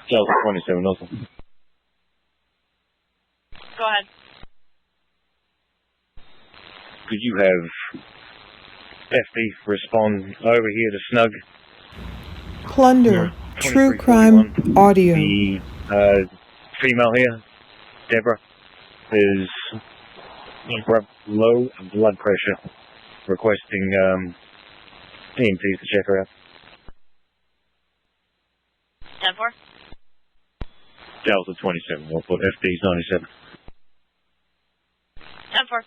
Delta 27, nothing. Go ahead. Could you have FD respond over here to Snug? Plunder, true crime audio. The female here, Deborah, is low blood pressure, requesting EMTs to check her out. 10-4. Delta 27, we'll put FD's 97. 10-4.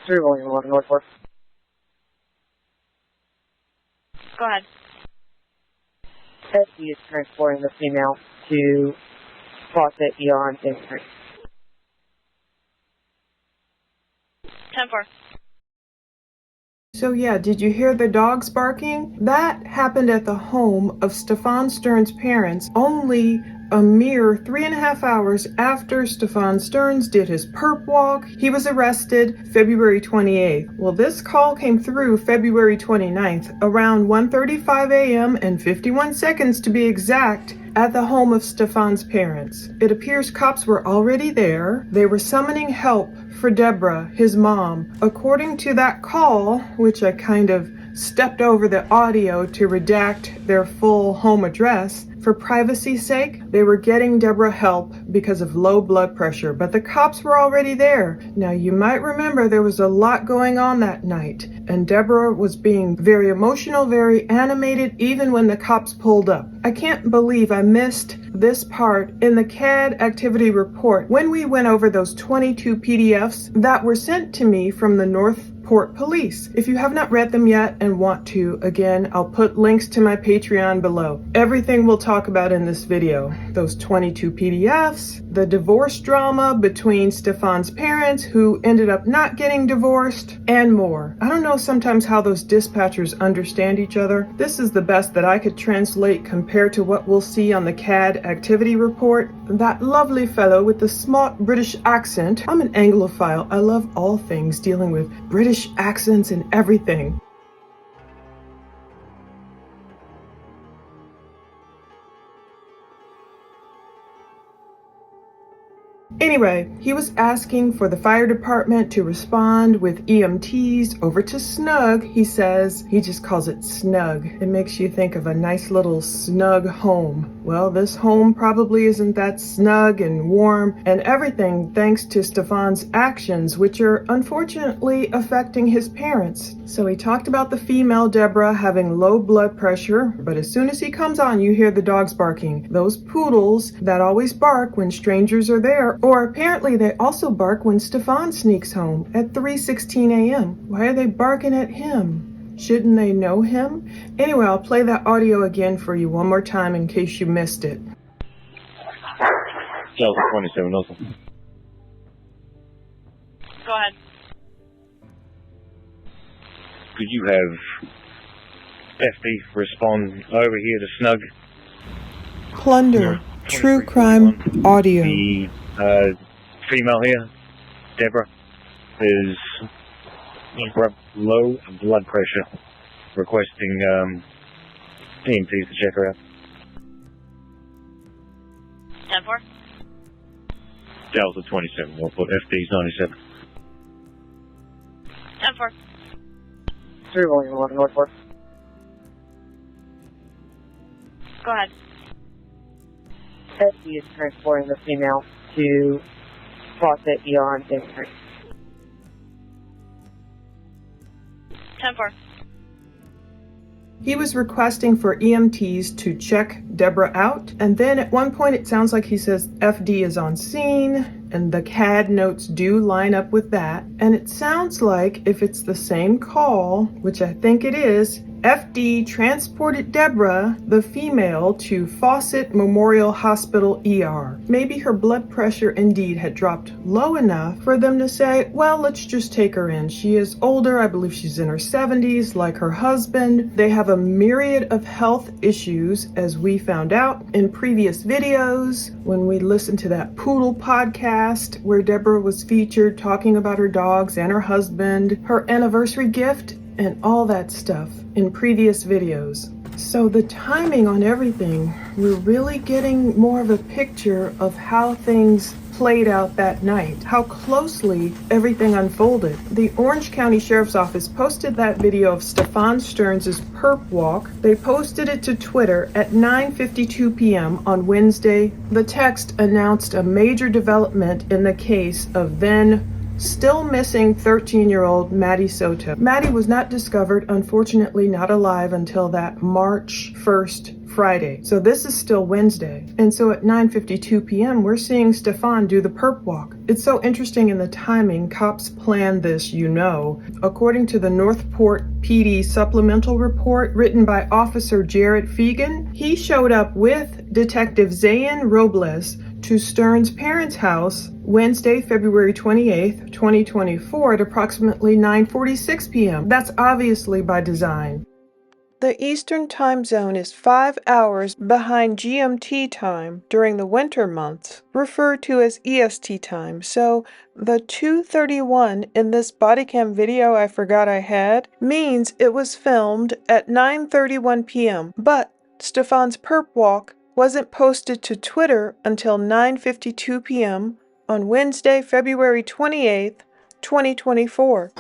311 Northwest. Go ahead. FD is transporting the female to Fawcett ER in Infantry. 10-4. So yeah, did you hear the dogs barking? That happened at the home of Stephan Sterns' parents only a mere 3.5 hours after Stephan Sterns did his perp walk. He was arrested February 28th. Well, this call came through February 29th, around 1:35 a.m. and 51 seconds to be exact, at the home of Stephan's parents. It appears cops were already there. They were summoning help for Deborah, his mom. According to that call, which I kind of stepped over the audio to redact their full home address, for privacy's sake, they were getting Deborah help because of low blood pressure, but the cops were already there. Now, you might remember there was a lot going on that night, and Deborah was being very emotional, very animated, even when the cops pulled up. I can't believe I missed this part in the CAD activity report when we went over those 22 PDFs that were sent to me from the Northport Police. If you have not read them yet and want to, again, I'll put links to my Patreon below. Everything we'll talk about in this video. Those 22 PDFs, the divorce drama between Stephan's parents who ended up not getting divorced, and more. I don't know sometimes how those dispatchers understand each other. This is the best that I could translate compared to what we'll see on the CAD activity report. That lovely fellow with the smart British accent. I'm an Anglophile. I love all things dealing with British accents and everything. Anyway, he was asking for the fire department to respond with EMTs over to Snug. He says, he just calls it Snug. It makes you think of a nice little snug home. Well, this home probably isn't that snug and warm and everything thanks to Stephan's actions, which are unfortunately affecting his parents. So he talked about the female Deborah having low blood pressure, but as soon as he comes on, you hear the dogs barking. Those poodles that always bark when strangers are there, or apparently they also bark when Stephan sneaks home at 3:16 a.m. Why are they barking at him? Shouldn't they know him? Anyway, I'll play that audio again for you one more time in case you missed it. Delta 27, nothing. Go ahead. Could you have FD respond over here to Snug? Plunder, true crime audio. The female here, Deborah, is low blood pressure, requesting EMTs to check her out. 10-4. Delta 27, we'll put FD's 97. 10-4. 311 Northwest. Go ahead. FD is transporting the female to Fawcett ER in Infantry. 10-4. He was requesting for EMTs to check Deborah out, and then at one point it sounds like he says FD is on scene, and the CAD notes do line up with that. And it sounds like if it's the same call, which I think it is, FD transported Deborah, the female, to Fawcett Memorial Hospital ER. Maybe her blood pressure indeed had dropped low enough for them to say, well, let's just take her in. She is older, I believe she's in her 70s, like her husband. They have a myriad of health issues, as we found out in previous videos when we listened to that Poodle podcast where Deborah was featured talking about her dogs and her husband, her anniversary gift, and all that stuff in previous videos. So the timing on everything, we're really getting more of a picture of how things played out that night, how closely everything unfolded. The Orange County Sheriff's Office posted that video of Stephan Sterns' perp walk. They posted it to Twitter at 9:52 p.m. on Wednesday. The text announced a major development in the case of then still missing 13-year-old Maddie Soto. Maddie was not discovered, unfortunately not alive, until that March 1st Friday. So this is still Wednesday. And so at 9:52 p.m., we're seeing Stefan do the perp walk. It's so interesting in the timing. Cops planned this, you know. According to the Northport PD supplemental report written by Officer Jared Fegan, he showed up with Detective Zayn Robles to Sterns' parents' house Wednesday, February 28th, 2024 at approximately 9:46 p.m. That's obviously by design. The Eastern time zone is 5 hours behind GMT time during the winter months, referred to as EST time. So the 2:31 in this body cam video I forgot I had means it was filmed at 9:31 p.m. But Stefan's perp walk wasn't posted to Twitter until 9:52 p.m. on Wednesday, February 28th, 2024.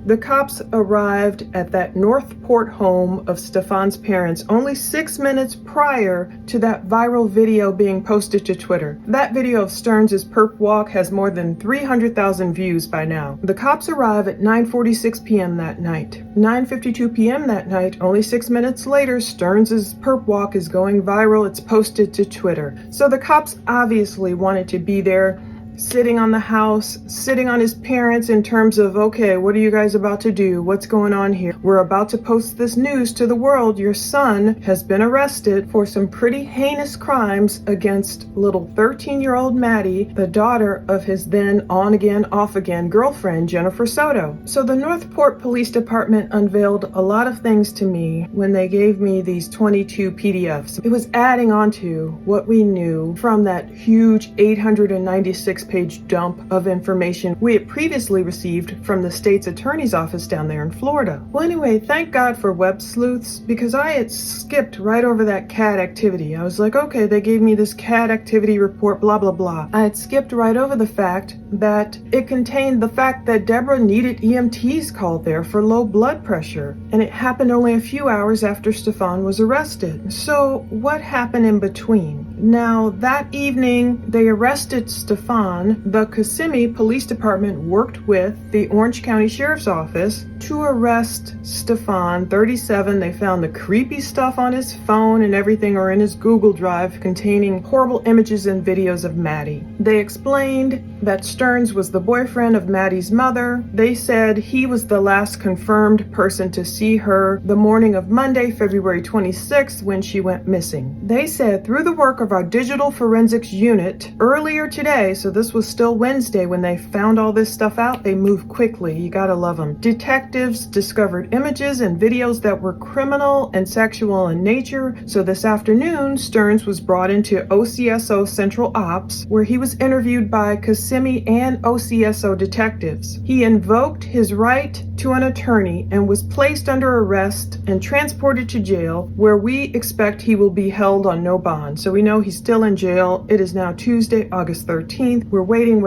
The cops arrived at that Northport home of Stefan's parents only 6 minutes prior to that viral video being posted to Twitter. That video of Sterns' perp walk has more than 300,000 views by now. The cops arrive at 9:46 p.m. that night. 9:52 p.m. that night, only 6 minutes later, Sterns' perp walk is going viral. It's posted to Twitter. So the cops obviously wanted to be there, sitting on the house, sitting on his parents in terms of, okay, what are you guys about to do? What's going on here? We're about to post this news to the world. Your son has been arrested for some pretty heinous crimes against little 13-year-old Maddie, the daughter of his then on-again, off-again girlfriend, Jennifer Soto. So the Northport Police Department unveiled a lot of things to me when they gave me these 22 PDFs. It was adding on to what we knew from that huge 896-page dump of information we had previously received from the state's attorney's office down there in Florida. Well, anyway, thank God for web sleuths, because I had skipped right over that CAD activity. I was like, okay, they gave me this CAD activity report, blah, blah, blah. I had skipped right over the fact that it contained the fact that Deborah needed EMTs called there for low blood pressure, and it happened only a few hours after Stefan was arrested. So what happened in between? Now, that evening, they arrested Stefan. The Kissimmee Police Department worked with the Orange County Sheriff's Office to arrest Stefan, 37. They found the creepy stuff on his phone and everything, or in his Google Drive, containing horrible images and videos of Maddie. They explained that Sterns was the boyfriend of Maddie's mother. They said he was the last confirmed person to see her the morning of Monday, February 26th, when she went missing. They said through the work of our digital forensics unit earlier today, so this was still Wednesday when they found all this stuff out, they moved quickly. You gotta love them. Detectives discovered images and videos that were criminal and sexual in nature. So this afternoon, Sterns was brought into OCSO Central Ops, where he was interviewed by Kissimmee and OCSO detectives. He invoked his right to an attorney and was placed under arrest and transported to jail, where we expect he will be held on no bond. So we know he's still in jail. It is now Tuesday, August 13th. We're waiting.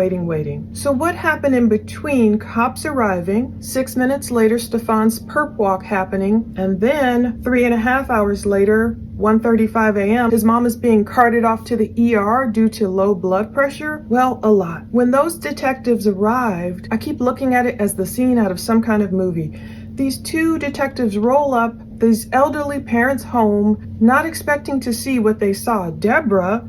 So what happened in between cops arriving, 6 minutes later Stefan's perp walk happening, and then 3.5 hours later, 1:35 a.m., his mom is being carted off to the ER due to low blood pressure? Well, a lot. When those detectives arrived, I keep looking at it as the scene out of some kind of movie. These two detectives roll up these elderly parents' home, not expecting to see what they saw. Deborah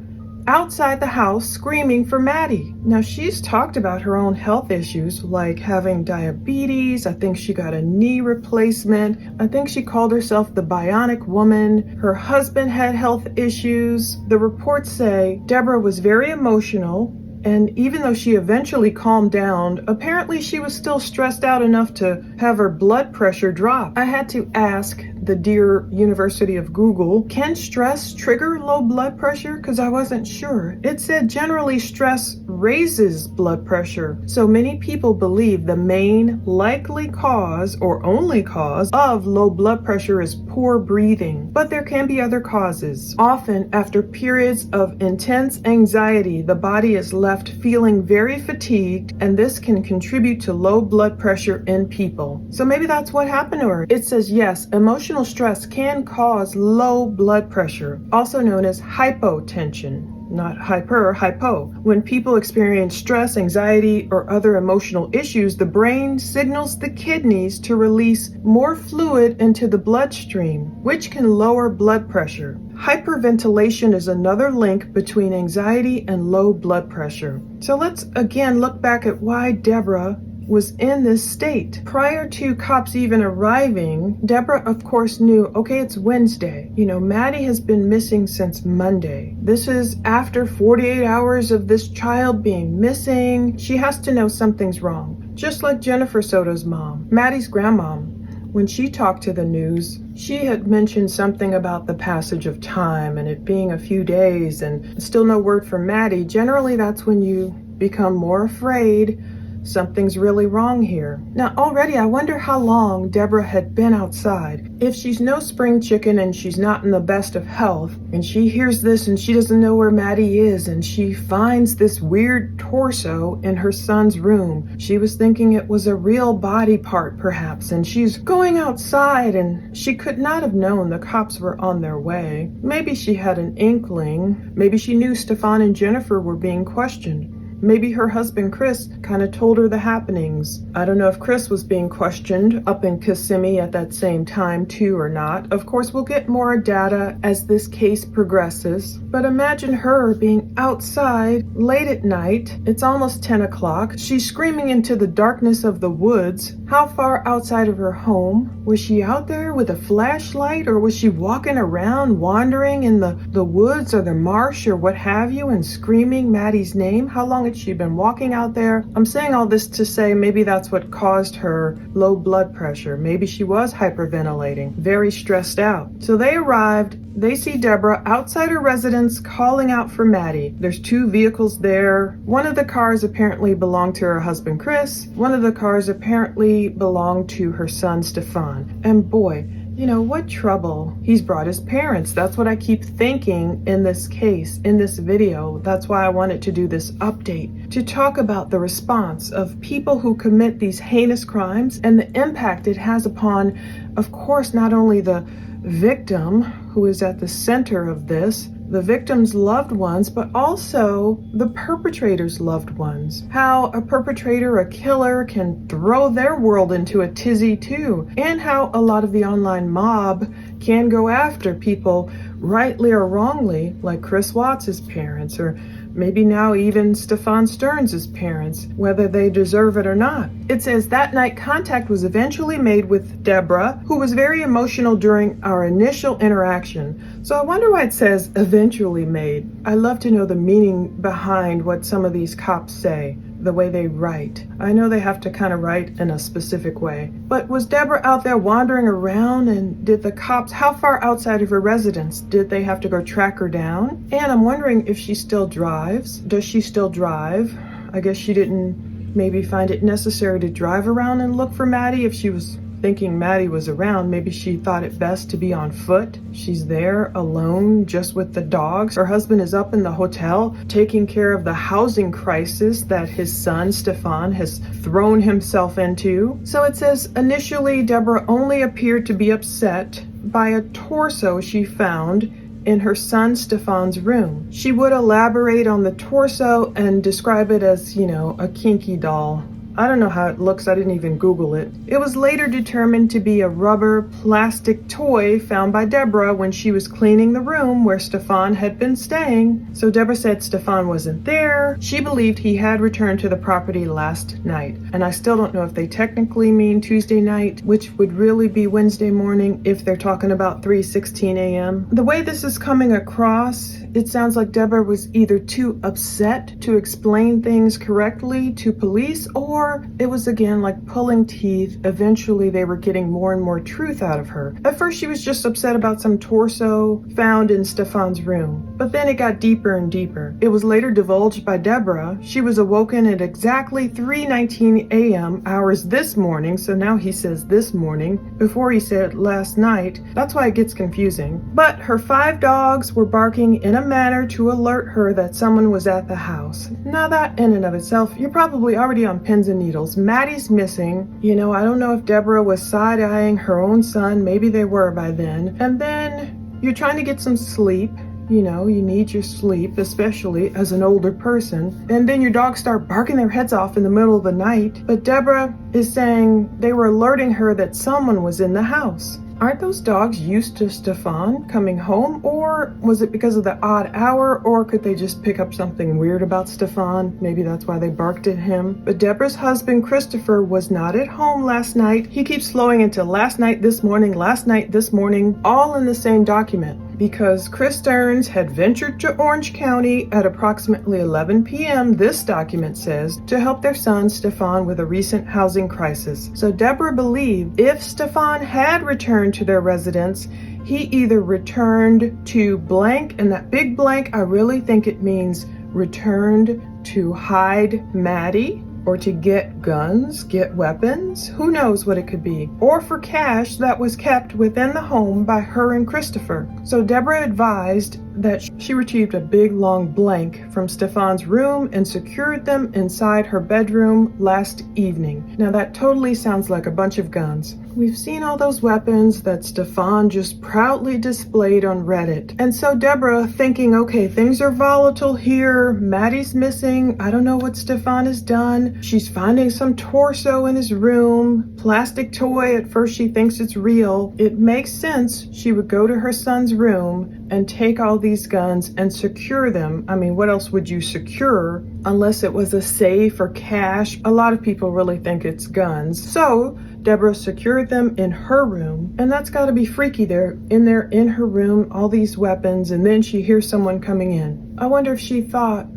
outside the house screaming for Maddie. Now, she's talked about her own health issues, like having diabetes. I think she got a knee replacement. I think she called herself the bionic woman. Her husband had health issues. The reports say Deborah was very emotional, and even though she eventually calmed down, apparently she was still stressed out enough to have her blood pressure drop. I had to ask the dear University of Google. Can stress trigger low blood pressure? Because I wasn't sure. It said generally stress raises blood pressure. So many people believe the main likely cause or only cause of low blood pressure is poor breathing. But there can be other causes. Often after periods of intense anxiety, the body is left feeling very fatigued, and this can contribute to low blood pressure in people. So maybe that's what happened to her. It says yes, emotional stress can cause low blood pressure, also known as hypotension. Not hypo. When people experience stress, anxiety, or other emotional issues, the brain signals the kidneys to release more fluid into the bloodstream, which can lower blood pressure. Hyperventilation is another link between anxiety and low blood pressure. So let's again look back at why Deborah was in this state. Prior to cops even arriving, Deborah, of course, knew, okay, it's Wednesday. Maddie has been missing since Monday. This is after 48 hours of this child being missing. She has to know something's wrong. Just like Jennifer Soto's mom, Maddie's grandmom. When she talked to the news, she had mentioned something about the passage of time and it being a few days and still no word from Maddie. Generally, that's when you become more afraid something's really wrong here. Now, already I wonder how long Deborah had been outside. If she's no spring chicken and she's not in the best of health, and she hears this and she doesn't know where Maddie is, and she finds this weird torso in her son's room. She was thinking it was a real body part, perhaps, and she's going outside, and she could not have known the cops were on their way. Maybe she had an inkling. Maybe she knew Stefan and Jennifer were being questioned. Maybe her husband, Chris, kind of told her the happenings. I don't know if Chris was being questioned up in Kissimmee at that same time too or not. Of course, we'll get more data as this case progresses. But imagine her being outside late at night. It's almost 10 o'clock. She's screaming into the darkness of the woods. How far outside of her home? Was she out there with a flashlight, or was she walking around, wandering in the woods or the marsh or what have you, and screaming Maddie's name? How long had she been walking out there? I'm saying all this to say maybe that's what caused her low blood pressure. Maybe she was hyperventilating, very stressed out. So they arrived. They see Deborah outside her residence calling out for Maddie. There's two vehicles there. One of the cars apparently belonged to her husband, Chris. One of the cars apparently belonged to her son, Stefan. And boy, what trouble he's brought his parents. That's what I keep thinking in this case, in this video. That's why I wanted to do this update, to talk about the response of people who commit these heinous crimes and the impact it has upon, of course, not only the victim, who is at the center of this, the victim's loved ones, but also the perpetrator's loved ones. How a perpetrator, a killer, can throw their world into a tizzy too, and how a lot of the online mob can go after people rightly or wrongly, like Chris Watts' parents, or maybe now even Stephan Sterns' parents, whether they deserve it or not. It says that night contact was eventually made with Deborah, who was very emotional during our initial interaction. So I wonder why it says eventually made. I love to know the meaning behind what some of these cops say, the way they write. I know they have to kind of write in a specific way. But was Deborah out there wandering around, and did the cops, how far outside of her residence did they have to go track her down? And I'm wondering if she still drives. Does she still drive? I guess she didn't maybe find it necessary to drive around and look for Maddie. If she was thinking Maddie was around, maybe she thought it best to be on foot. She's there alone, just with the dogs. Her husband is up in the hotel taking care of the housing crisis that his son, Stefan, has thrown himself into. So it says, initially, Deborah only appeared to be upset by a torso she found in her son Stefan's room. She would elaborate on the torso and describe it as, a kinky doll. I don't know how it looks. I didn't even Google it. It was later determined to be a rubber plastic toy found by Deborah when she was cleaning the room where Stefan had been staying. So Deborah said Stefan wasn't there. She believed he had returned to the property last night. And I still don't know if they technically mean Tuesday night, which would really be Wednesday morning if they're talking about 3:16 a.m. The way this is coming across, it sounds like Deborah was either too upset to explain things correctly to police, or or it was again like pulling teeth. Eventually they were getting more and more truth out of her. At first she was just upset about some torso found in Stefan's room, but then it got deeper and deeper. It was later divulged by Deborah. She was awoken at exactly 3:19 a.m. hours this morning, so now he says this morning, before he said last night. That's why it gets confusing. But her 5 dogs were barking in a manner to alert her that someone was at the house. Now that in and of itself, you're probably already on pins and needles. Maddie's missing. I don't know if Deborah was side-eyeing her own son. Maybe they were by then. And then you're trying to get some sleep. You need your sleep, especially as an older person. And then your dogs start barking their heads off in the middle of the night. But Deborah is saying they were alerting her that someone was in the house. Aren't those dogs used to Stefan coming home? Or was it because of the odd hour? Or could they just pick up something weird about Stefan? Maybe that's why they barked at him. But Deborah's husband, Christopher, was not at home last night. He keeps flowing into last night, this morning, all in the same document. Because Chris Sterns had ventured to Orange County at approximately 11 p.m., this document says, to help their son Stefan with a recent housing crisis. So Deborah believed if Stefan had returned to their residence, he either returned to blank, and that big blank, I really think it means returned to hide Maddie, or to get guns, get weapons, who knows what it could be, or for cash that was kept within the home by her and Christopher. So Deborah advised that she retrieved a big long blank from Stefan's room and secured them inside her bedroom last evening. Now that totally sounds like a bunch of guns. We've seen all those weapons that Stefan just proudly displayed on Reddit. And so Deborah, thinking, okay, things are volatile here, Maddie's missing, I don't know what Stefan has done, she's finding some torso in his room, plastic toy, at first she thinks it's real. It makes sense she would go to her son's room and take all these guns and secure them. I mean, what else would you secure unless it was a safe or cash? A lot of people really think it's guns. So Deborah secured them in her room, and that's got to be freaky. They're in there in her room, all these weapons, and then she hears someone coming in. I wonder if she thought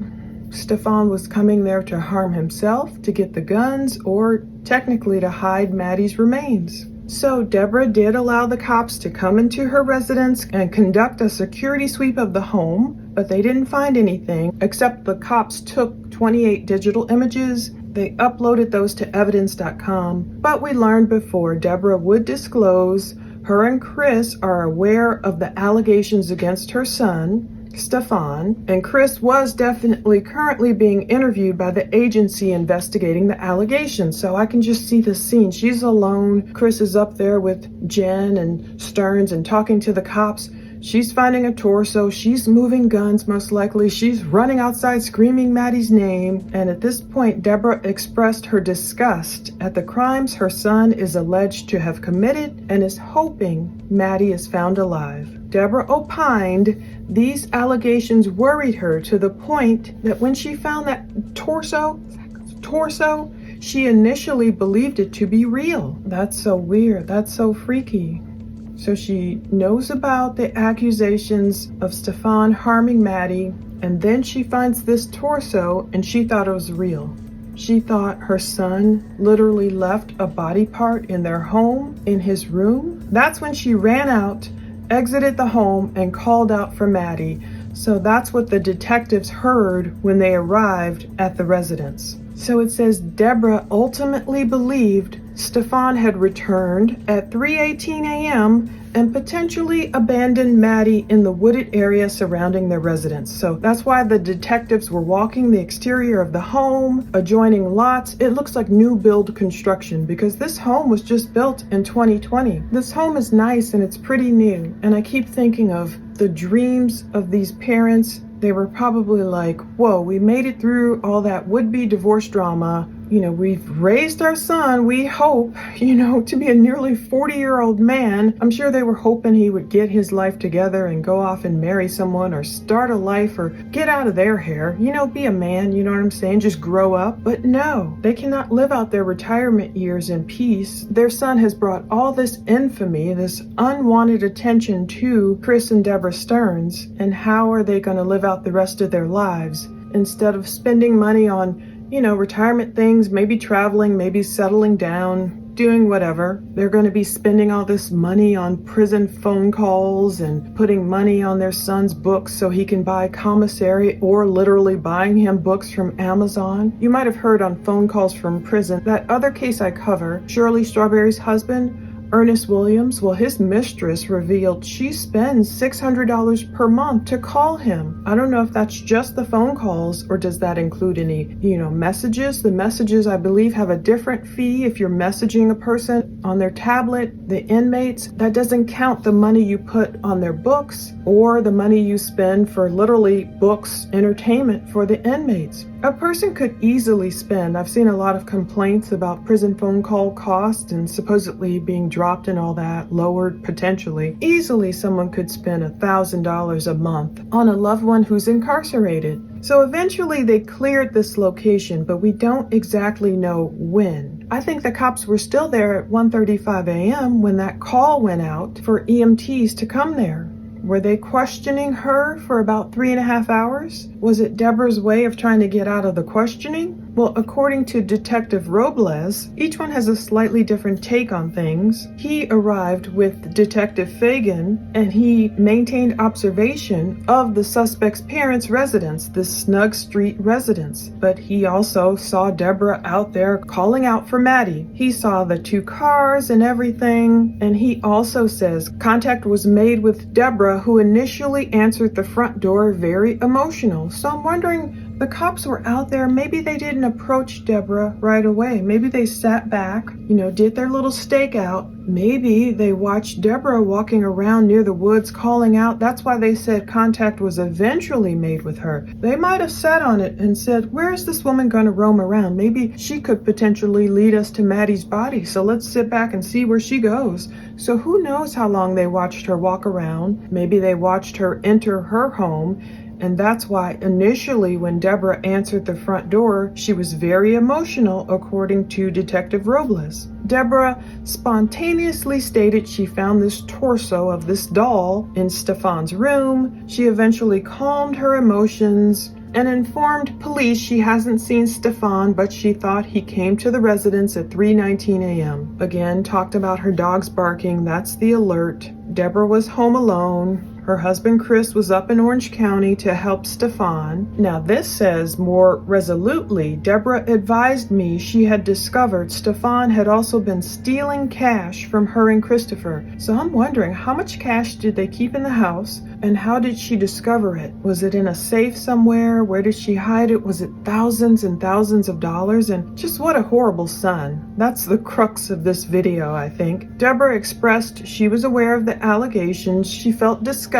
Stefan was coming there to harm himself, to get the guns, or technically to hide Maddie's remains. So Deborah did allow the cops to come into her residence and conduct a security sweep of the home, but they didn't find anything, except the cops took 28 digital images. They uploaded those to evidence.com, but we learned before Deborah would disclose her and Chris are aware of the allegations against her son, Stefan, and Chris was definitely currently being interviewed by the agency investigating the allegations. So I can just see the scene. She's alone. Chris is up there with Jen and Sterns and talking to the cops. She's finding a torso. She's moving guns, most likely. She's running outside screaming Maddie's name. And at this point, Deborah expressed her disgust at the crimes her son is alleged to have committed and is hoping Maddie is found alive. Deborah opined these allegations worried her to the point that when she found that torso, she initially believed it to be real. That's so weird. That's so freaky. So she knows about the accusations of Stefan harming Maddie, and then she finds this torso and she thought it was real. She thought her son literally left a body part in their home, in his room. That's when she ran out, exited the home, and called out for Maddie. So that's what the detectives heard when they arrived at the residence. So it says Deborah ultimately believed Stefan had returned at 3:18 a.m. and potentially abandoned Maddie in the wooded area surrounding their residence. So that's why the detectives were walking the exterior of the home, adjoining lots. It looks like new build construction because this home was just built in 2020. This home is nice and it's pretty new. And I keep thinking of the dreams of these parents. They were probably like, whoa, we made it through all that would-be divorce drama. We've raised our son, we hope, to be a nearly 40-year-old man. I'm sure they were hoping he would get his life together and go off and marry someone or start a life or get out of their hair. Be a man, you know what I'm saying? Just grow up. But no, they cannot live out their retirement years in peace. Their son has brought all this infamy, this unwanted attention to Chris and Deborah Sterns. And how are they going to live out the rest of their lives instead of spending money on retirement things, maybe traveling, maybe settling down, doing whatever. They're going to be spending all this money on prison phone calls and putting money on their son's books so he can buy commissary, or literally buying him books from Amazon. You might have heard on phone calls from prison that other case I cover, Shirley Strawberry's husband, Ernest Williams, well, his mistress revealed she spends $600 per month to call him. I don't know if that's just the phone calls, or does that include any, messages? The messages, I believe, have a different fee if you're messaging a person on their tablet. The inmates, that doesn't count the money you put on their books or the money you spend for literally books, entertainment for the inmates. A person could easily spend, I've seen a lot of complaints about prison phone call costs and supposedly being dropped and all that, lowered potentially. Easily someone could spend $1,000 a month on a loved one who's incarcerated. So eventually they cleared this location, but we don't exactly know when. I think the cops were still there at 1:35 a.m. when that call went out for EMTs to come there. Were they questioning her for about 3.5 hours? Was it Deborah's way of trying to get out of the questioning? Well, according to Detective Robles, each one has a slightly different take on things. He arrived with Detective Fagan, and he maintained observation of the suspect's parents' residence, the Snug Street residence. But he also saw Deborah out there calling out for Maddie. He saw the 2 cars and everything, and he also says contact was made with Deborah, who initially answered the front door very emotional. So I'm wondering, the cops were out there, maybe they didn't approach Deborah right away. Maybe they sat back, did their little stakeout. Maybe they watched Deborah walking around near the woods calling out. That's why they said contact was eventually made with her. They might have sat on it and said, where is this woman going to roam around? Maybe she could potentially lead us to Maddie's body, so let's sit back and see where she goes. So who knows how long they watched her walk around. Maybe they watched her enter her home. And that's why initially when Deborah answered the front door, she was very emotional, according to Detective Robles. Deborah spontaneously stated she found this torso of this doll in Stefan's room. She eventually calmed her emotions and informed police she hasn't seen Stefan, but she thought he came to the residence at 3:19 a.m. Again, talked about her dogs barking. That's the alert. Deborah was home alone. Her husband Chris was up in Orange County to help Stefan. Now this says more resolutely, Deborah advised me she had discovered Stefan had also been stealing cash from her and Christopher. So I'm wondering, how much cash did they keep in the house, and how did she discover it? Was it in a safe somewhere? Where did she hide it? Was it thousands and thousands of dollars? And just what a horrible son. That's the crux of this video, I think. Deborah expressed she was aware of the allegations. She felt disgust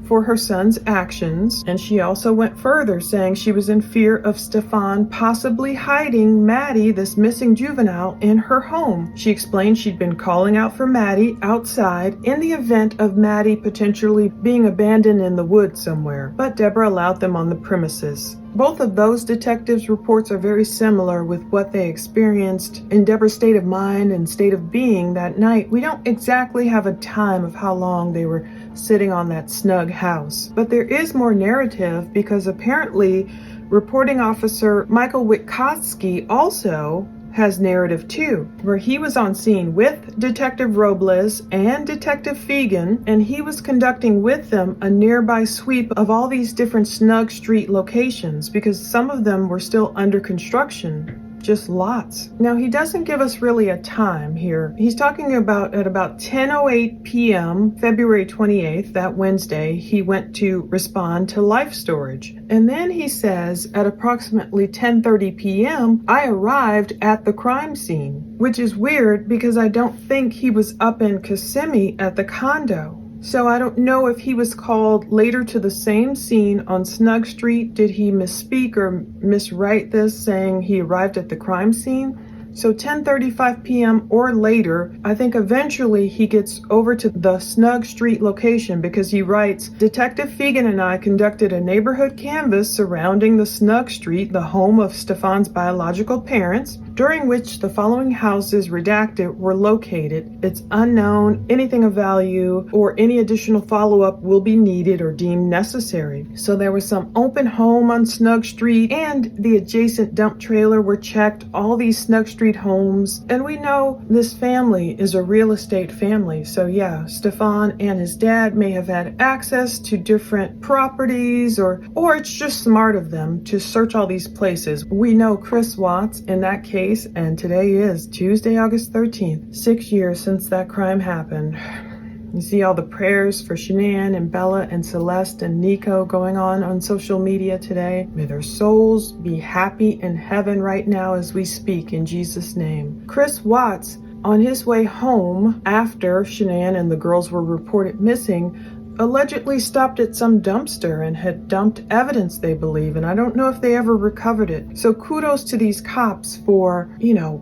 for her son's actions, and she also went further, saying she was in fear of Stefan possibly hiding Maddie, this missing juvenile, in her home. She explained she'd been calling out for Maddie outside in the event of Maddie potentially being abandoned in the woods somewhere, but Deborah allowed them on the premises. Both of those detectives' reports are very similar with what they experienced in Deborah's state of mind and state of being that night. We don't exactly have a time of how long they were sitting on that snug house, but there is more narrative because apparently reporting officer Michael Witkowski also has narrative too, where he was on scene with Detective Robles and Detective Fagan, and he was conducting with them a nearby sweep of all these different Snug Street locations because some of them were still under construction. Just lots. Now, he doesn't give us really a time here. He's talking about at about 10:08 p.m., February 28th, that Wednesday, he went to respond to life storage. And then he says at approximately 10:30 p.m., I arrived at the crime scene, which is weird because I don't think he was up in Kissimmee at the condo. So I don't know if he was called later to the same scene on Snug Street. Did he misspeak or miswrite this, saying he arrived at the crime scene? So 10:35 p.m. or later, I think eventually he gets over to the Snug Street location because he writes, Detective Fagan and I conducted a neighborhood canvass surrounding the Snug Street, the home of Stefan's biological parents. during which the following houses redacted were located. It's unknown, anything of value, or any additional follow-up will be needed or deemed necessary. So there was some open home on Snug Street and the adjacent dump trailer were checked, all these Snug Street homes. And we know this family is a real estate family. So yeah, Stefan and his dad may have had access to different properties or it's just smart of them to search all these places. We know Chris Watts in that case, and today is Tuesday, August 13th, 6 years since that crime happened. You see all the prayers for Shanann and Bella and Celeste and Nico going on social media today. May their souls be happy in heaven right now as we speak in Jesus' name. Chris Watts, on his way home after Shanann and the girls were reported missing, allegedly stopped at some dumpster and had dumped evidence, they believe, and I don't know if they ever recovered it. So kudos to these cops for,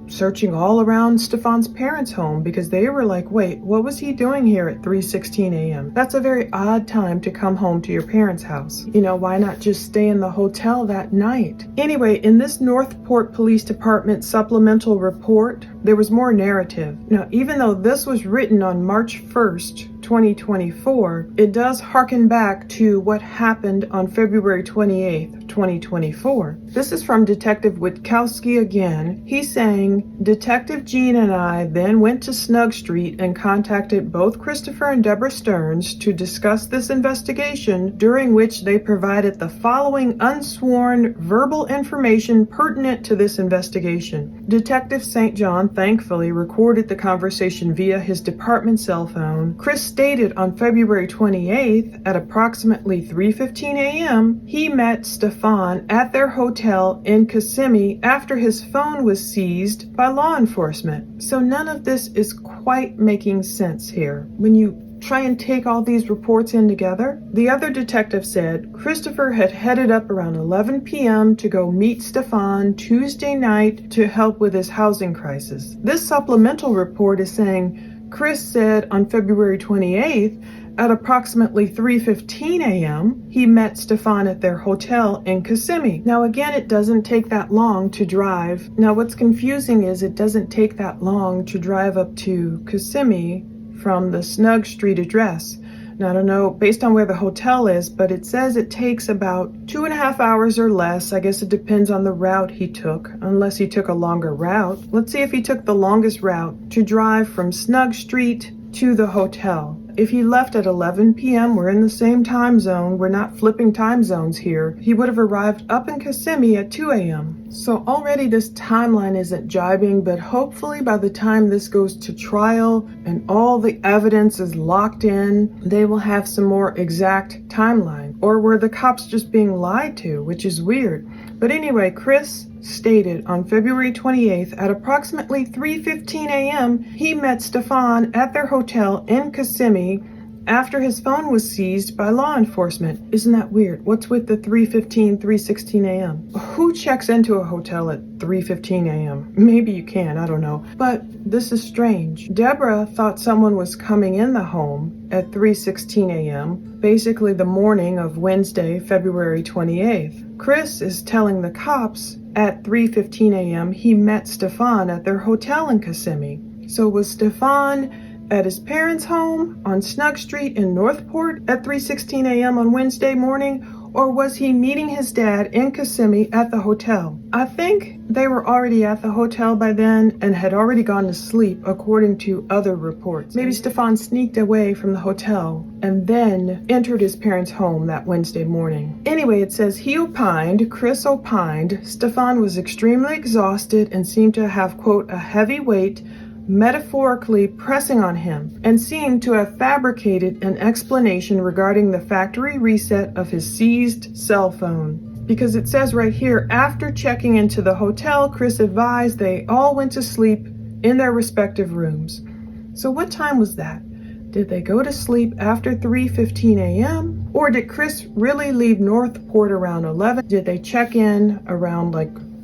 searching all around Stefan's parents' home, because they were like, wait, what was he doing here at 3:16 a.m.? That's a very odd time to come home to your parents' house. Why not just stay in the hotel that night? Anyway, in this Northport Police Department supplemental report, there was more narrative. Now, even though this was written on March 1st, 2024, it does harken back to what happened on February 28th, 2024. This is from Detective Witkowski again. He's saying, Detective Jean and I then went to Snug Street and contacted both Christopher and Deborah Sterns to discuss this investigation, during which they provided the following unsworn verbal information pertinent to this investigation. Detective St. John thankfully recorded the conversation via his department cell phone. Chris stated on February 28th at approximately 3:15 a.m. he met Stefan at their hotel in Kissimmee after his phone was seized by law enforcement. So none of this is quite making sense here. When you try and take all these reports in together, the other detective said Christopher had headed up around 11 p.m. to go meet Stefan Tuesday night to help with his housing crisis. This supplemental report is saying Chris said on February 28th at approximately 3:15 a.m. he met Stefan at their hotel in Kissimmee. Now again, it doesn't take that long to drive. Now what's confusing is it doesn't take that long to drive up to Kissimmee from the Snug Street address. Now I don't know based on where the hotel is, but it says it takes about 2.5 hours or less. I guess it depends on the route he took, unless he took a longer route. Let's see if he took the longest route to drive from Snug Street to the hotel. If he left at 11 p.m., we're in the same time zone. We're not flipping time zones here. He would have arrived up in Kissimmee at 2 a.m. So already this timeline isn't jibing, but hopefully by the time this goes to trial and all the evidence is locked in, they will have some more exact timeline. Or were the cops just being lied to, which is weird. But anyway, Chris stated on February 28th at approximately 3:15 a.m. he met Stefan at their hotel in Kissimmee after his phone was seized by law enforcement. Isn't that weird? What's with the 3:16 a.m.? Who checks into a hotel at 3:15 a.m.? Maybe you can, I don't know. But this is strange. Deborah thought someone was coming in the home at 3:16 a.m., basically the morning of Wednesday, February 28th. Chris is telling the cops at 3:15 a.m. he met Stefan at their hotel in Kissimmee. So was Stefan at his parents' home on Snug Street in Northport at 3:16 a.m. on Wednesday morning, or was he meeting his dad in Kissimmee at the hotel? I think they were already at the hotel by then and had already gone to sleep, according to other reports. Maybe Stefan sneaked away from the hotel and then entered his parents' home that Wednesday morning. Anyway, it says Chris opined, Stefan was extremely exhausted and seemed to have, quote, a heavy weight metaphorically pressing on him, and seemed to have fabricated an explanation regarding the factory reset of his seized cell phone. Because it says right here, after checking into the hotel, Chris advised they all went to sleep in their respective rooms. So what time was that? Did they go to sleep after 3:15 a.m.? Or did Chris really leave Northport around 11? Did they check in around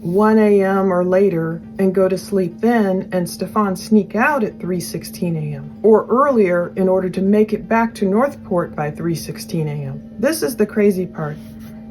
1 a.m. or later and go to sleep then, and Stefan sneak out at 3:16 a.m. or earlier in order to make it back to Northport by 3:16 a.m. This is the crazy part.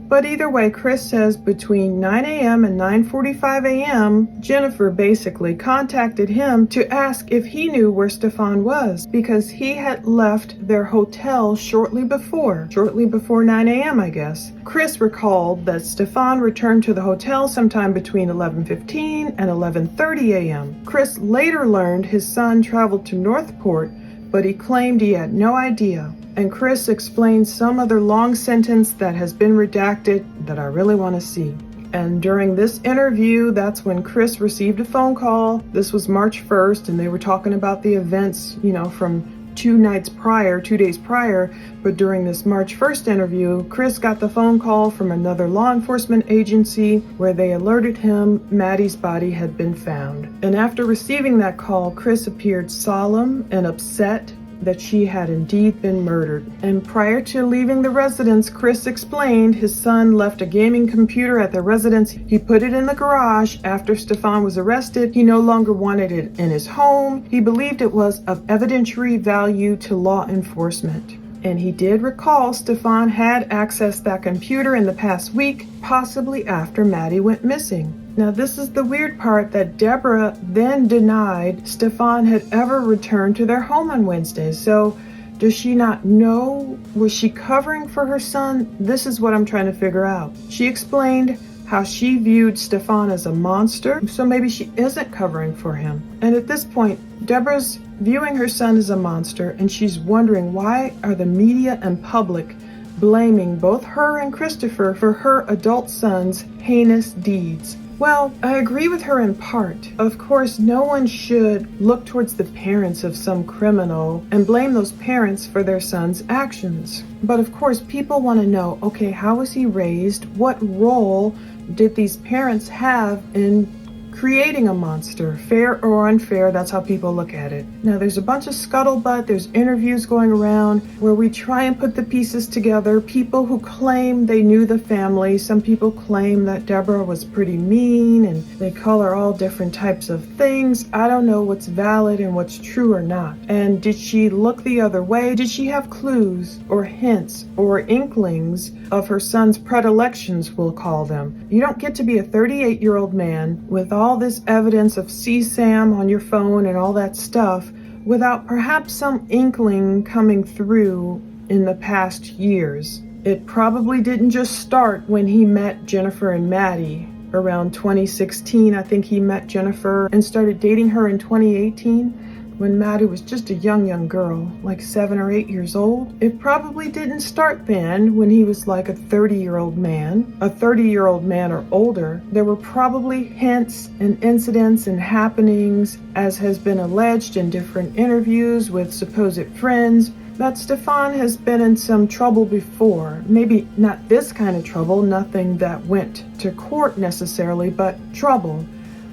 But either way, Chris says between 9 a.m. and 9:45 a.m., Jennifer basically contacted him to ask if he knew where Stefan was, because he had left their hotel shortly before 9 a.m., I guess. Chris recalled that Stefan returned to the hotel sometime between 11:15 and 11:30 a.m. Chris later learned his son traveled to Northport, but he claimed he had no idea. And Chris explained some other long sentence that has been redacted that I really want to see. And during this interview, that's when Chris received a phone call. This was March 1st, and they were talking about the events, from 2 days prior. But during this March 1st interview, Chris got the phone call from another law enforcement agency where they alerted him Maddie's body had been found. And after receiving that call, Chris appeared solemn and upset that she had indeed been murdered. And prior to leaving the residence, Chris explained his son left a gaming computer at the residence. He put it in the garage after Stefan was arrested. He no longer wanted it in his home. He believed it was of evidentiary value to law enforcement. And he did recall Stefan had accessed that computer in the past week, possibly after Maddie went missing. Now, this is the weird part, that Deborah then denied Stefan had ever returned to their home on Wednesday. So does she not know? Was she covering for her son? This is what I'm trying to figure out. She explained how she viewed Stefan as a monster, so maybe she isn't covering for him. And at this point, Deborah's viewing her son as a monster, and she's wondering, why are the media and public blaming both her and Christopher for her adult son's heinous deeds? Well, I agree with her in part. Of course, no one should look towards the parents of some criminal and blame those parents for their son's actions. But of course, people want to know, okay, how was he raised? What role did these parents have in creating a monster? Fair or unfair, that's how people look at it. Now, there's a bunch of scuttlebutt, there's interviews going around where we try and put the pieces together. People who claim they knew the family. Some people claim that Deborah was pretty mean, and they call her all different types of things. I don't know what's valid and what's true or not. And did she look the other way? Did she have clues or hints or inklings of her son's predilections, we'll call them? You don't get to be a 38-year-old man with all this evidence of CSAM on your phone and all that stuff without perhaps some inkling coming through in the past years. It probably didn't just start when he met Jennifer and Maddie around 2016. I think he met Jennifer and started dating her in 2018. When Maddie was just a young girl, like 7 or 8 years old. It probably didn't start then when he was like a 30-year-old man or older. There were probably hints and incidents and happenings, as has been alleged in different interviews with supposed friends, that Stefan has been in some trouble before. Maybe not this kind of trouble, nothing that went to court necessarily, but trouble.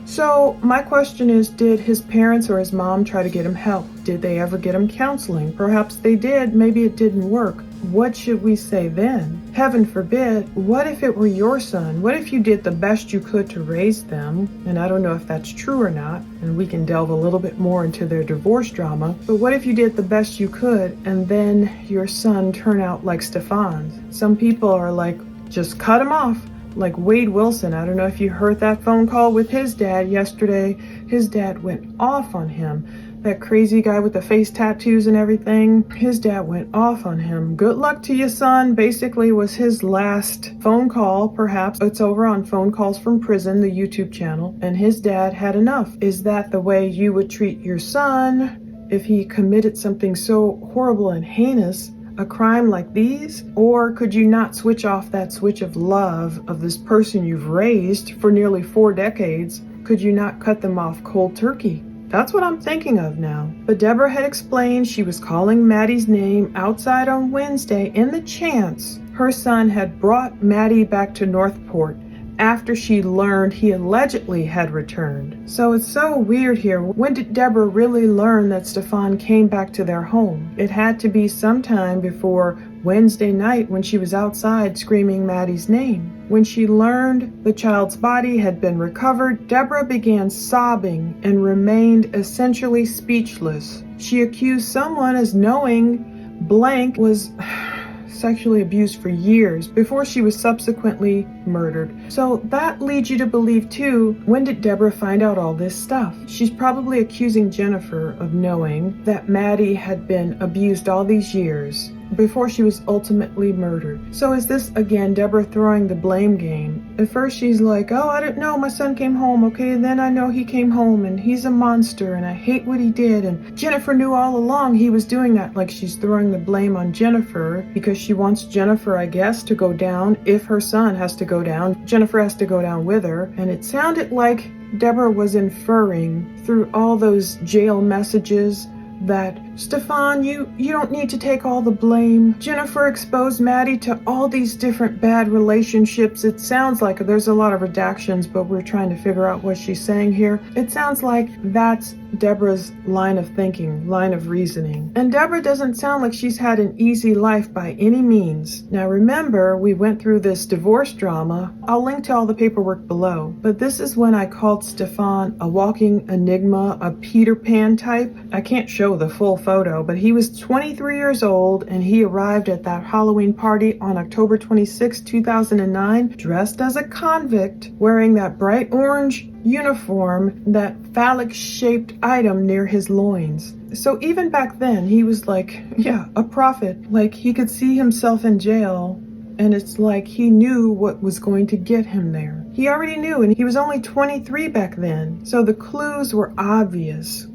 So my question is, did his parents or his mom try to get him help? Did they ever get him counseling? Perhaps they did. Maybe it didn't work. What should we say then? Heaven forbid, what if it were your son? What if you did the best you could to raise them? And I don't know if that's true or not, and we can delve a little bit more into their divorce drama. But what if you did the best you could and then your son turned out like Stefan's? Some people are like, just cut him off. Like Wade Wilson, I don't know if you heard that phone call with his dad yesterday. His dad went off on him. That crazy guy with the face tattoos and everything, his dad went off on him. Good luck to you, son, basically was his last phone call, perhaps. It's over on Phone Calls from Prison, the YouTube channel, and his dad had enough. Is that the way you would treat your son if he committed something so horrible and heinous? A crime like these? Or could you not switch off that switch of love of this person you've raised for nearly 4 decades? Could you not cut them off cold turkey? That's what I'm thinking of now. But Deborah had explained she was calling Maddie's name outside on Wednesday in the chance her son had brought Maddie back to Northport after she learned he allegedly had returned. So it's so weird here. When did Deborah really learn that Stefan came back to their home? It had to be sometime before Wednesday night when she was outside screaming Maddie's name. When she learned the child's body had been recovered, Deborah began sobbing and remained essentially speechless. She accused someone as knowing blank was sexually abused for years before she was subsequently murdered. So that leads you to believe too, when did Deborah find out all this stuff? She's probably accusing Jennifer of knowing that Maddie had been abused all these years before she was ultimately murdered. So is this again Deborah throwing the blame game? At first she's like, oh, I didn't know my son came home, okay, and then I know he came home and he's a monster and I hate what he did, and Jennifer knew all along he was doing that. Like she's throwing the blame on Jennifer because she wants Jennifer, I guess, to go down. If her son has to go down, Jennifer has to go down with her. And it sounded like Deborah was inferring through all those jail messages that, Stefan, you don't need to take all the blame. Jennifer exposed Maddie to all these different bad relationships. It sounds like, there's a lot of redactions, but we're trying to figure out what she's saying here. It sounds like that's Deborah's line of thinking, line of reasoning. And Deborah doesn't sound like she's had an easy life by any means. Now remember, we went through this divorce drama. I'll link to all the paperwork below. But this is when I called Stefan a walking enigma, a Peter Pan type. I can't show the full photo, but he was 23 years old and he arrived at that Halloween party on October 26, 2009, dressed as a convict, wearing that bright orange uniform, that phallic-shaped item near his loins. So even back then, he was like, yeah, a prophet. Like he could see himself in jail, and it's like he knew what was going to get him there. He already knew, and he was only 23 back then. So the clues were obvious.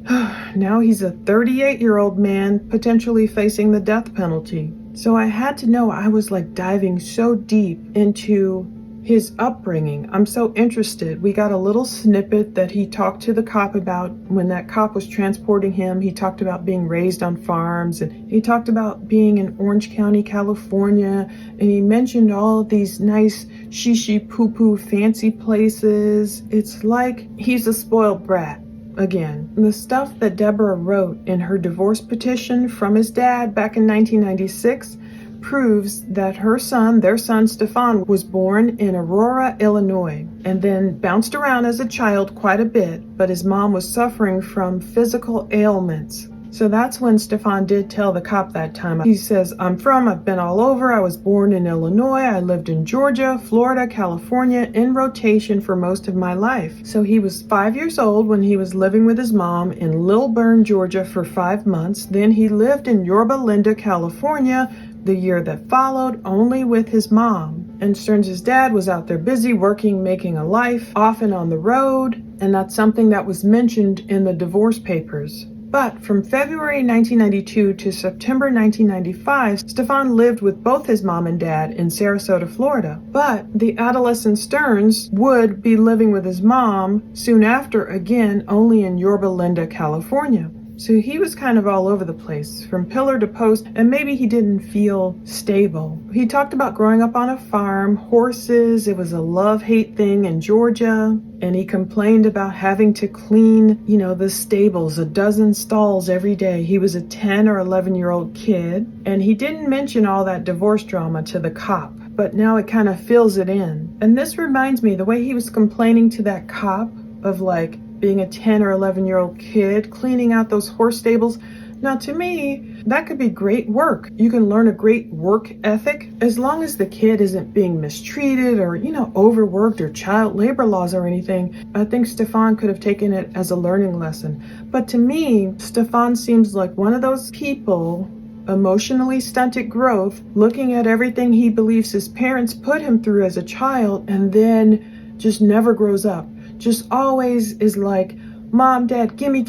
Now he's a 38-year-old man potentially facing the death penalty. So I had to know. I was like diving so deep into his upbringing. I'm so interested. We got a little snippet that he talked to the cop about when that cop was transporting him. He talked about being raised on farms, and he talked about being in Orange County, California, and he mentioned all of these nice shishi poo-poo fancy places. It's like he's a spoiled brat. Again, the stuff that Deborah wrote in her divorce petition from his dad back in 1996 proves that her son, their son Stefan, was born in Aurora, Illinois, and then bounced around as a child quite a bit, but his mom was suffering from physical ailments. So that's when Stefan did tell the cop that time. He says, I've been all over. I was born in Illinois. I lived in Georgia, Florida, California, in rotation for most of my life. So he was 5 years old when he was living with his mom in Lilburn, Georgia for 5 months. Then he lived in Yorba Linda, California, the year that followed, only with his mom. And Sterns' dad was out there busy working, making a life, often on the road, and that's something that was mentioned in the divorce papers. But from February 1992 to September 1995, Stefan lived with both his mom and dad in Sarasota, Florida. But the adolescent Sterns would be living with his mom soon after, again, only in Yorba Linda, California. So he was kind of all over the place, from pillar to post, and maybe he didn't feel stable. He talked about growing up on a farm, horses, it was a love-hate thing in Georgia, and he complained about having to clean, the stables, a dozen stalls every day. He was a 10 or 11-year-old kid, and he didn't mention all that divorce drama to the cop, but now it kind of fills it in. And this reminds me, the way he was complaining to that cop of like, being a 10 or 11-year-old kid, cleaning out those horse stables. Now, to me, that could be great work. You can learn a great work ethic as long as the kid isn't being mistreated or, overworked or child labor laws or anything. I think Stefan could have taken it as a learning lesson. But to me, Stefan seems like one of those people, emotionally stunted growth, looking at everything he believes his parents put him through as a child and then just never grows up. Just always is like, Mom, Dad, gimme,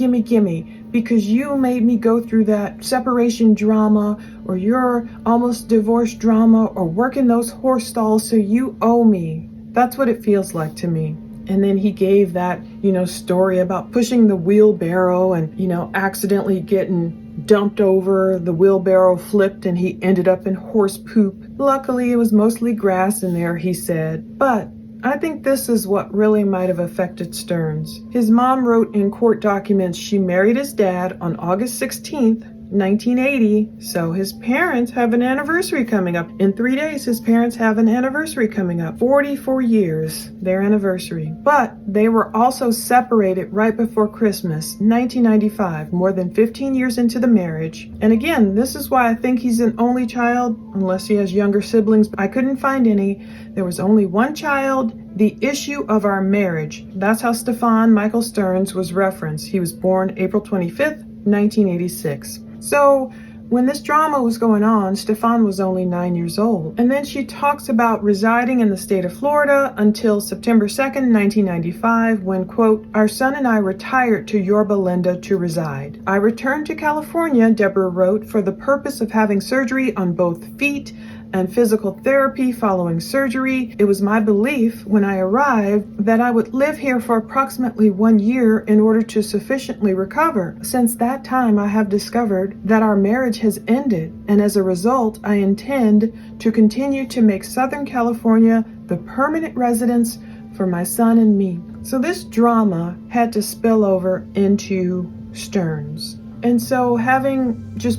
because you made me go through that separation drama, or your almost divorce drama, or working those horse stalls, so you owe me. That's what it feels like to me. And then he gave that, story about pushing the wheelbarrow and, accidentally getting dumped over, the wheelbarrow flipped and he ended up in horse poop. Luckily, it was mostly grass in there, he said. But I think this is what really might have affected Sterns. His mom wrote in court documents she married his dad on August 16th, 1980. So his parents have an anniversary coming up. In 3 days, his parents have an anniversary coming up. 44 years, their anniversary. But they were also separated right before Christmas, 1995, more than 15 years into the marriage. And again, this is why I think he's an only child, unless he has younger siblings. I couldn't find any. There was only one child. The issue of our marriage. That's how Stephan Michael Sterns was referenced. He was born April 25th, 1986. So when this drama was going on, Stefan was only 9 years old. And then she talks about residing in the state of Florida until September 2nd, 1995, when, quote, our son and I retired to Yorba Linda to reside. I returned to California, Deborah wrote, for the purpose of having surgery on both feet and physical therapy following surgery. It was my belief when I arrived that I would live here for approximately 1 year in order to sufficiently recover. Since that time, I have discovered that our marriage has ended, and as a result, I intend to continue to make Southern California the permanent residence for my son and me. So this drama had to spill over into Sterns. And so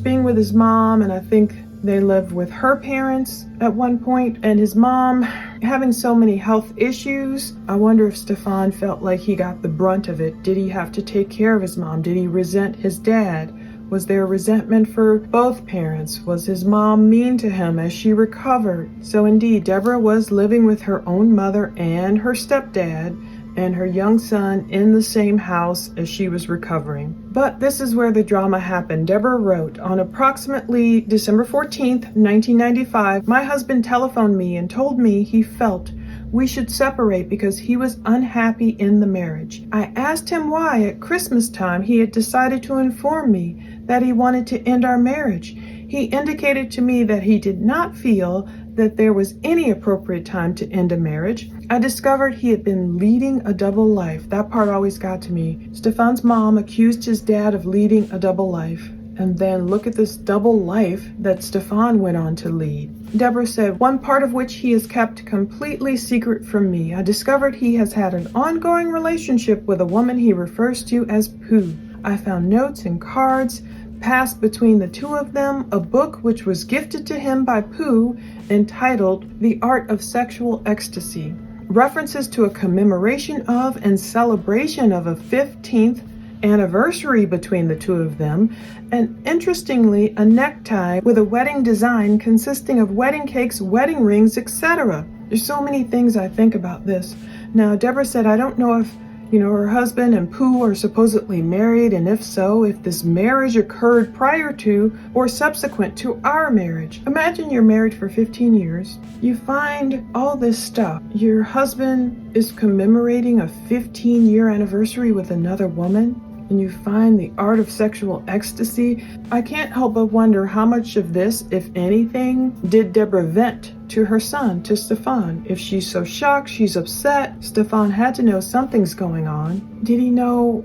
being with his mom, and I think they lived with her parents at one point, and his mom having so many health issues. I wonder if Stefan felt like he got the brunt of it. Did he have to take care of his mom? Did he resent his dad? Was there resentment for both parents? Was his mom mean to him as she recovered? So indeed, Deborah was living with her own mother and her stepdad and her young son in the same house as she was recovering. But this is where the drama happened. Deborah wrote, on approximately December 14th, 1995, my husband telephoned me and told me he felt we should separate because he was unhappy in the marriage. I asked him why at Christmas time he had decided to inform me that he wanted to end our marriage. He indicated to me that he did not feel that there was any appropriate time to end a marriage. I discovered he had been leading a double life. That part always got to me. Stefan's mom accused his dad of leading a double life. And then look at this double life that Stefan went on to lead. Deborah said, one part of which he has kept completely secret from me. I discovered he has had an ongoing relationship with a woman he refers to as Pooh. I found notes and cards passed between the two of them, a book which was gifted to him by Pooh entitled The Art of Sexual Ecstasy, references to a commemoration of and celebration of a 15th anniversary between the two of them, and interestingly, a necktie with a wedding design consisting of wedding cakes, wedding rings, etc. There's so many things I think about this. Now, Deborah said, I don't know if her husband and Pooh are supposedly married, and if so, if this marriage occurred prior to or subsequent to our marriage. Imagine you're married for 15 years. You find all this stuff. Your husband is commemorating a 15-year anniversary with another woman, and you find the art of sexual ecstasy. I can't help but wonder how much of this, if anything, did Deborah vent to her son, to Stefan. If she's so shocked, she's upset, Stefan had to know something's going on. Did he know,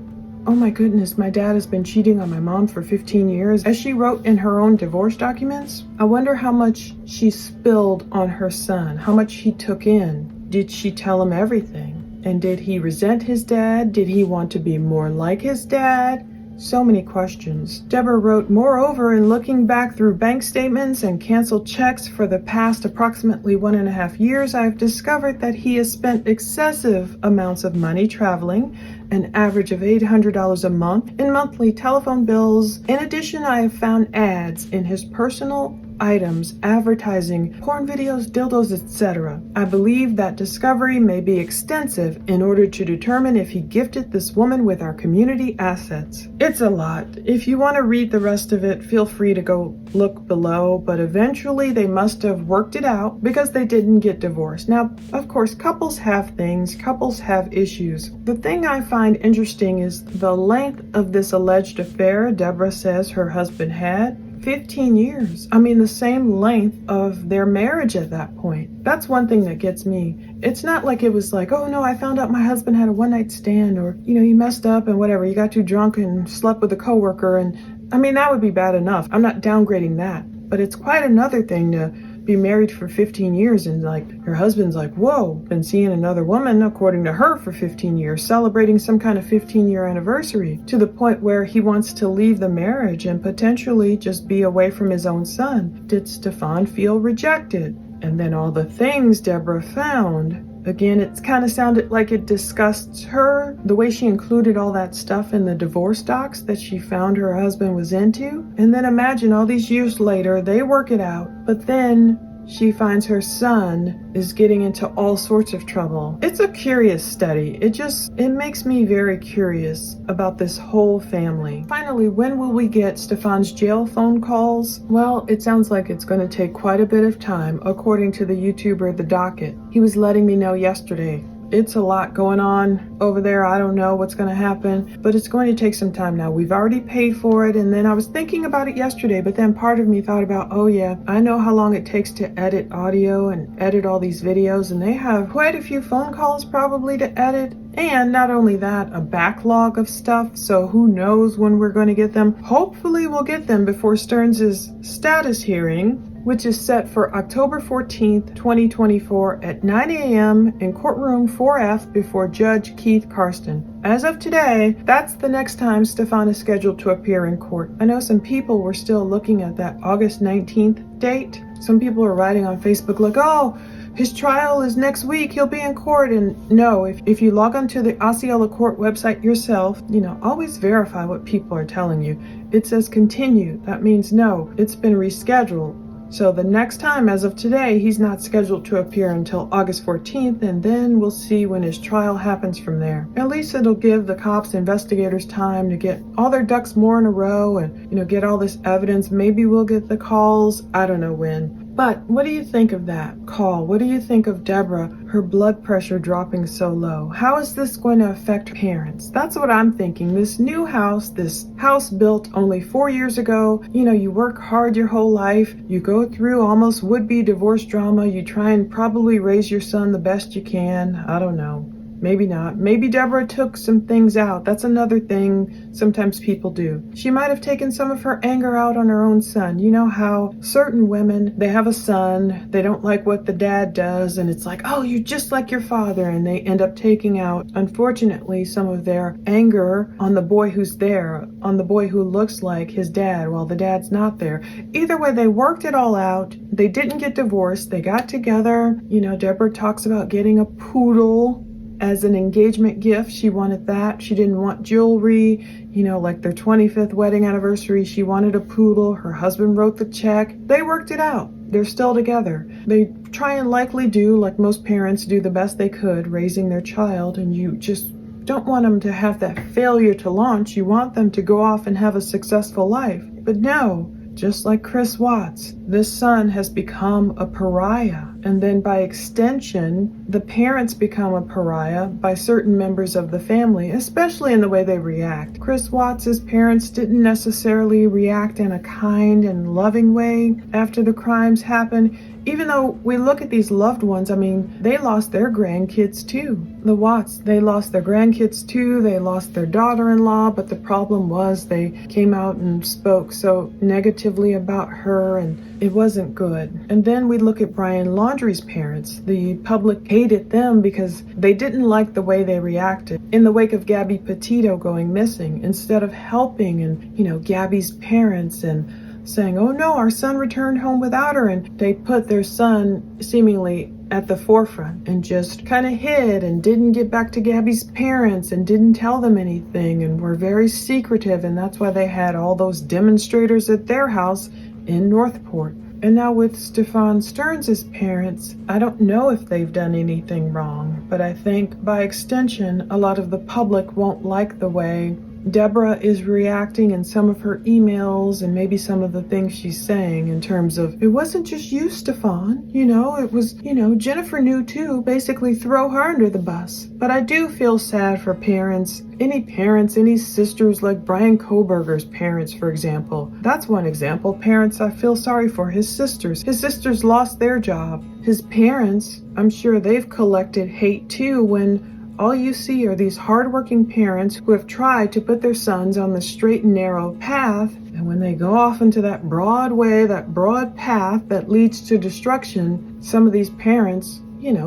oh my goodness, my dad has been cheating on my mom for 15 years, as she wrote in her own divorce documents? I wonder how much she spilled on her son, how much he took in. Did she tell him everything? And did he resent his dad? Did he want to be more like his dad? So many questions. Deborah wrote, moreover, in looking back through bank statements and canceled checks for the past approximately 1.5 years, I've discovered that he has spent excessive amounts of money traveling, an average of $800 a month, in monthly telephone bills. In addition, I have found ads in his personal items advertising porn videos, dildos, etc. I believe that discovery may be extensive in order to determine if he gifted this woman with our community assets. It's a lot. If you want to read the rest of it, feel free to go look below, but eventually they must have worked it out because they didn't get divorced. Now, of course, couples have things, couples have issues. The thing I find interesting is the length of this alleged affair Deborah says her husband had. 15 years. I mean, the same length of their marriage at that point. That's one thing that gets me. It's not like it was like, oh no, I found out my husband had a one-night stand, or, he messed up and whatever. He got too drunk and slept with a coworker. And I mean, that would be bad enough. I'm not downgrading that. But it's quite another thing to be married for 15 years and like her husband's like, whoa, been seeing another woman according to her for 15 years, celebrating some kind of 15-year anniversary, to the point where he wants to leave the marriage and potentially just be away from his own son. Did Stefan feel rejected? And then all the things Deborah found. Again, it kind of sounded like it disgusts her, the way she included all that stuff in the divorce docs that she found her husband was into. And then imagine all these years later, they work it out, but then she finds her son is getting into all sorts of trouble. It's a curious study. It makes me very curious about this whole family. Finally, when will we get Stefan's jail phone calls? Well, it sounds like it's going to take quite a bit of time, according to the YouTuber The Docket. He was letting me know yesterday. It's a lot going on over there. I don't know what's going to happen, but it's going to take some time now. We've already paid for it, and then I was thinking about it yesterday, but then part of me thought about, oh yeah, I know how long it takes to edit audio and edit all these videos, and they have quite a few phone calls probably to edit. And not only that, a backlog of stuff, so who knows when we're going to get them. Hopefully we'll get them before Sterns' status hearing, which is set for October 14th, 2024 at 9 a.m. in courtroom 4F before Judge Keith Karsten. As of today, that's the next time Stefan is scheduled to appear in court. I know some people were still looking at that August 19th date. Some people are writing on Facebook like, oh, his trial is next week, he'll be in court. And no, if you log onto the Osceola Court website yourself, always verify what people are telling you. It says continue. That means no, it's been rescheduled. So the next time, as of today, he's not scheduled to appear until August 14th, and then we'll see when his trial happens from there. At least it'll give the cops, investigators time to get all their ducks more in a row and, get all this evidence. Maybe we'll get the calls. I don't know when. But what do you think of that call? What do you think of Deborah, her blood pressure dropping so low? How is this going to affect parents? That's what I'm thinking. This new house, this house built only 4 years ago, you work hard your whole life, you go through almost would-be divorce drama, you try and probably raise your son the best you can. I don't know. Maybe not. Maybe Deborah took some things out. That's another thing sometimes people do. She might have taken some of her anger out on her own son. You know how certain women, they have a son, they don't like what the dad does, and it's like, oh, you're just like your father, and they end up taking out, unfortunately, some of their anger on the boy who's there, on the boy who looks like his dad while the dad's not there. Either way, they worked it all out. They didn't get divorced. They got together. Deborah talks about getting a poodle as an engagement gift. She wanted that. She didn't want jewelry, like their 25th wedding anniversary. She wanted a poodle. Her husband wrote the check. They worked it out. They're still together. They try and likely do, like most parents do, the best they could raising their child, and you just don't want them to have that failure to launch. You want them to go off and have a successful life. But no, just like Chris Watts, this son has become a pariah. And then by extension, the parents become a pariah by certain members of the family, especially in the way they react. Chris Watts' parents didn't necessarily react in a kind and loving way after the crimes happened. Even though we look at these loved ones, they lost their grandkids too. The Watts, they lost their grandkids too. They lost their daughter-in-law, but the problem was they came out and spoke so negatively about her, and it wasn't good. And then we look at Brian Laundrie's parents. The public hated them because they didn't like the way they reacted in the wake of Gabby Petito going missing. Instead of helping and, Gabby's parents and saying, oh no, our son returned home without her, and they put their son seemingly at the forefront and just kind of hid and didn't get back to Gabby's parents and didn't tell them anything and were very secretive, and that's why they had all those demonstrators at their house in Northport. And now with Stephan Sterns' parents, I don't know if they've done anything wrong, but I think by extension, a lot of the public won't like the way Deborah is reacting in some of her emails and maybe some of the things she's saying in terms of, it wasn't just you, Stefan, it was, Jennifer knew too, basically throw her under the bus. But I do feel sad for parents, any sisters like Brian Koberger's parents, for example. That's one example. Parents I feel sorry for, his sisters. His sisters lost their job. His parents, I'm sure they've collected hate too when all you see are these hardworking parents who have tried to put their sons on the straight and narrow path. And when they go off into that broad way, that broad path that leads to destruction, some of these parents,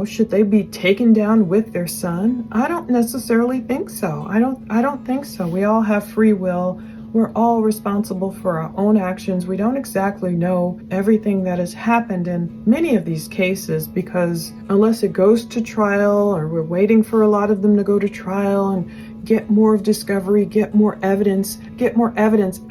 should they be taken down with their son? I don't necessarily think so. I don't think so. We all have free will. We're all responsible for our own actions. We don't exactly know everything that has happened in many of these cases, because unless it goes to trial, or we're waiting for a lot of them to go to trial and get more of discovery, get more evidence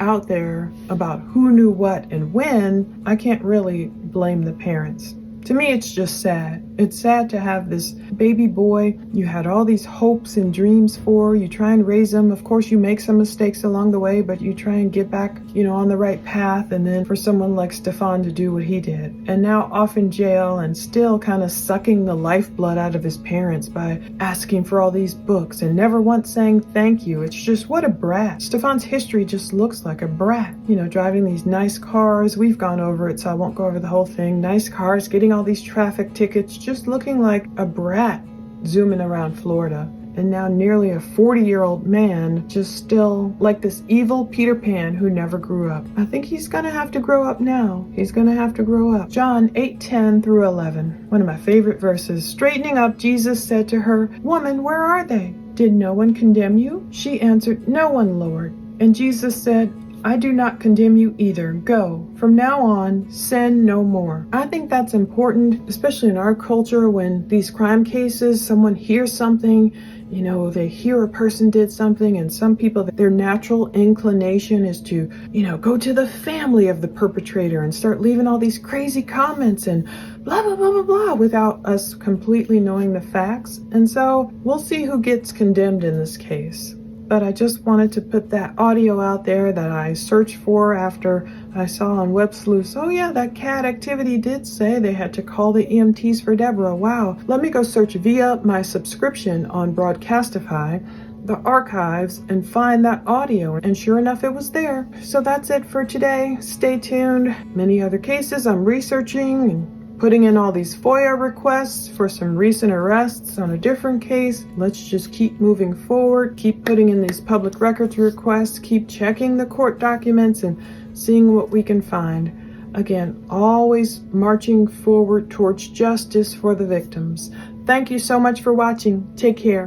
out there about who knew what and when, I can't really blame the parents. To me, it's just sad. It's sad to have this baby boy you had all these hopes and dreams for. You try and raise him. Of course, you make some mistakes along the way, but you try and get back, on the right path. And then for someone like Stefan to do what he did. And now off in jail and still kind of sucking the lifeblood out of his parents by asking for all these books and never once saying thank you. It's just, what a brat. Stefan's history just looks like a brat. Driving these nice cars. We've gone over it, so I won't go over the whole thing. Nice cars, getting all these traffic tickets, just looking like a brat zooming around Florida. And now nearly a 40-year-old man, just still like this evil Peter Pan who never grew up. I think he's gonna have to grow up now. He's gonna have to grow up. John 8:10 through 11. One of my favorite verses. Straightening up, Jesus said to her, "Woman, where are they? Did no one condemn you?" She answered, "No one, Lord." And Jesus said, "I do not condemn you either. Go. From now on, sin no more." I think that's important, especially in our culture when these crime cases, someone hears something, they hear a person did something, and some people, their natural inclination is to, go to the family of the perpetrator and start leaving all these crazy comments and blah, blah, blah, blah, blah, without us completely knowing the facts. And so we'll see who gets condemned in this case. But I just wanted to put that audio out there that I searched for after I saw on Web Sleuths. Oh yeah, that cat activity did say they had to call the EMTs for Deborah. Wow. Let me go search via my subscription on Broadcastify, the archives, and find that audio. And sure enough, it was there. So that's it for today. Stay tuned. Many other cases I'm researching and putting in all these FOIA requests for some recent arrests on a different case. Let's just keep moving forward, keep putting in these public records requests, keep checking the court documents and seeing what we can find. Again, always marching forward towards justice for the victims. Thank you so much for watching. Take care.